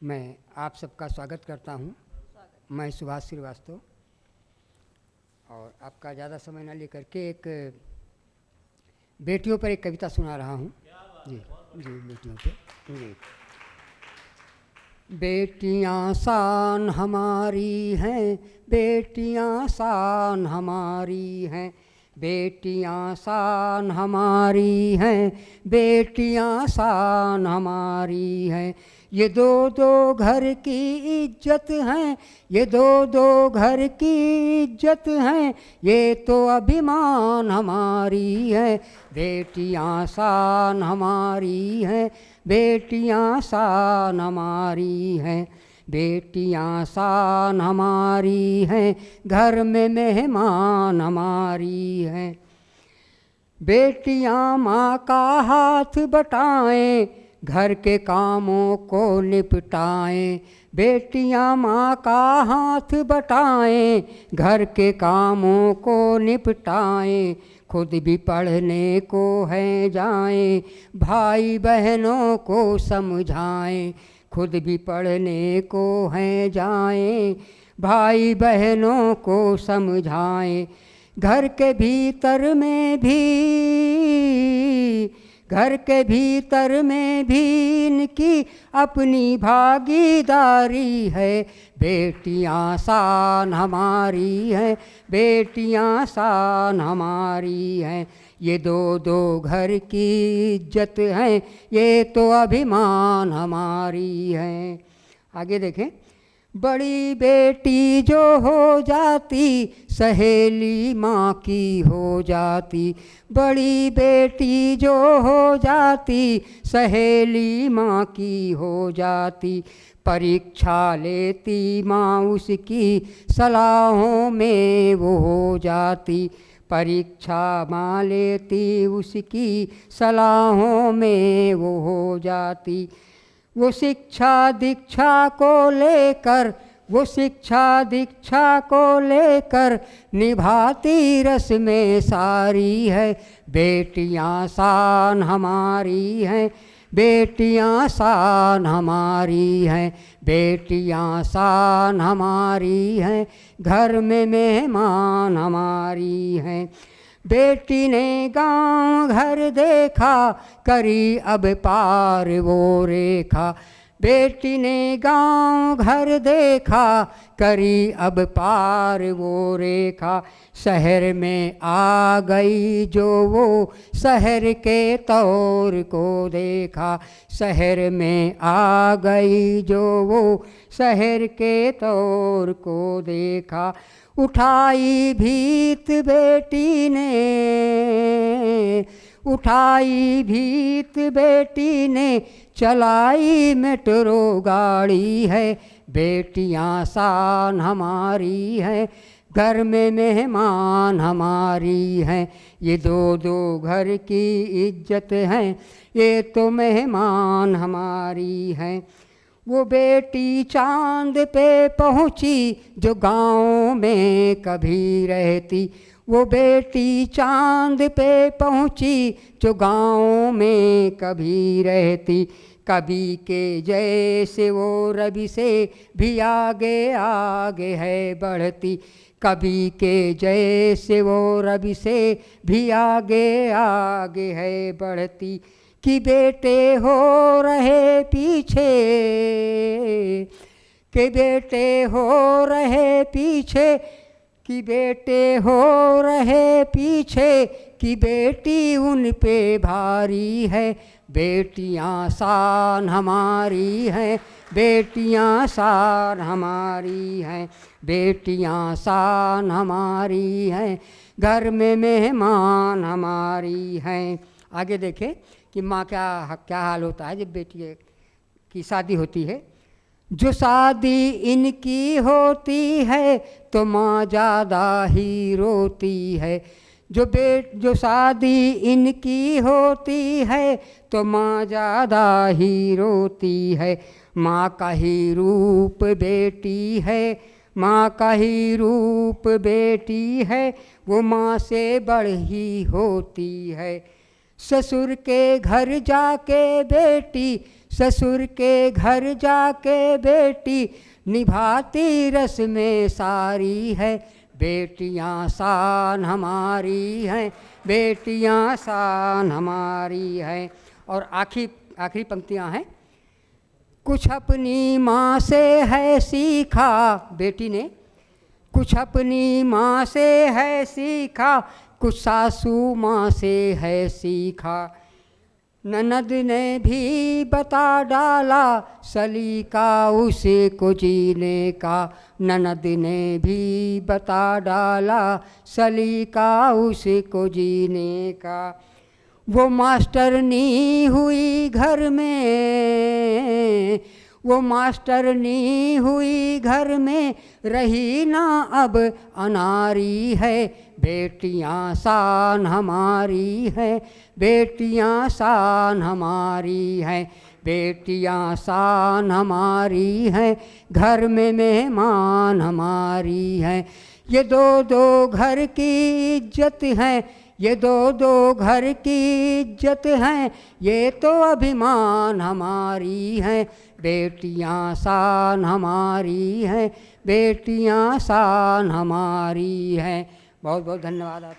मैं आप सबका स्वागत करता हूं। मैं सुभाष श्रीवास्तव और आपका ज़्यादा समय न लेकर के एक बेटियों पर एक कविता सुना रहा हूं। जी जी, बेटियों पे। जी, बेटियां शान हमारी हैं, बेटियां शान हमारी हैं, बेटियां शान हमारी हैं, बेटियां शान हमारी हैं। ये दो दो घर की इज्जत हैं, ये दो दो घर की इज्जत हैं, ये तो अभिमान हमारी है। बेटियां शान हमारी हैं, बेटियां शान हमारी हैं, बेटियां शान हमारी हैं, घर में मेहमान हमारी हैं। बेटियां माँ का हाथ बटाएं, घर के कामों को निपटाएं। बेटियां माँ का हाथ बटाएं, घर के कामों को निपटाएं। खुद भी पढ़ने को है जाएं, भाई बहनों को समझाएं। खुद भी पढ़ने को है जाएं, भाई बहनों को समझाएं। घर के भीतर में भी, घर के भीतर में भी इनकी अपनी भागीदारी है। बेटियां शान हमारी हैं, बेटियां शान हमारी हैं, ये दो दो घर की इज्जत हैं, ये तो अभिमान हमारी है। आगे देखें। बड़ी बेटी जो हो जाती, सहेली माँ की हो जाती। बड़ी बेटी जो हो जाती, सहेली माँ की हो जाती। परीक्षा लेती माँ उसकी, सलाहों में वो हो जाती। परीक्षा माँ लेती उसकी, सलाहों में वो हो जाती। वो शिक्षा दीक्षा को लेकर, वो शिक्षा दीक्षा को लेकर निभाती रस्में सारी है। बेटियां शान हमारी हैं, बेटियां शान हमारी हैं, बेटियां शान हमारी हैं, घर में मेहमान हमारी हैं। बेटी ने गांव घर देखा, करी अब पार वो रेखा। बेटी ने गांव घर देखा, करी अब पार वो रेखा। शहर में आ गई जो वो, शहर के तौर को देखा। शहर में आ गई जो वो, शहर के तौर को देखा। उठाई भीत बेटी ने, उठाई भीत बेटी ने, चलाई मेट्रो गाड़ी है। बेटियां शान हमारी हैं, घर में मेहमान हमारी हैं, ये दो दो घर की इज्जत हैं, ये तो मेहमान हमारी हैं। वो बेटी चांद पे पहुँची जो गाँव में कभी रहती। वो बेटी चांद पे पहुँची जो गाँव में कभी रहती। कभी के जैसे वो रवि से भी आगे आगे है बढ़ती। कभी के जैसे वो रवि से भी आगे आगे है बढ़ती। कि बेटे हो रहे पीछे, कि बेटे हो रहे पीछे, कि बेटे हो रहे पीछे, कि बेटी उन पे भारी है। बेटियां शान हमारी हैं, बेटियां शान हमारी हैं, बेटियां शान हमारी हैं, घर में मेहमान हमारी हैं। आगे देखें कि माँ क्या हाल होता है जब बेटी की शादी होती है। जो शादी इनकी होती है तो माँ ज़्यादा ही रोती है। जो शादी इनकी होती है तो माँ ज़्यादा ही रोती है। माँ का ही रूप बेटी है, माँ का ही रूप बेटी है, वो माँ से बढ़ ही होती है। ससुर के घर जाके बेटी ससुर के घर जाके बेटी निभाती रस्में सारी है, बेटियां शान हमारी हैं, बेटियां शान हमारी हैं। और आखिरी पंक्तियां हैं। कुछ अपनी माँ से है सीखा, बेटी ने कुछ अपनी माँ से है सीखा, कुछ सासू माँ से है सीखा। ननद ने भी बता डाला सलीका उसको जीने का, ननद ने भी बता डाला सलीका उसको जीने का। वो मास्टरनी हुई घर में, वो मास्टरनी हुई घर में, रही ना अब अनारी है, बेटियां शान हमारी हैं, बेटियां शान हमारी हैं, बेटियां शान हमारी हैं, घर में मेहमान हमारी हैं। ये दो दो घर की इज्जत है, ये दो दो घर की इज्जत हैं, ये तो अभिमान हमारी हैं, बेटियां शान हमारी हैं, बेटियां शान हमारी हैं। बहुत बहुत धन्यवाद आप।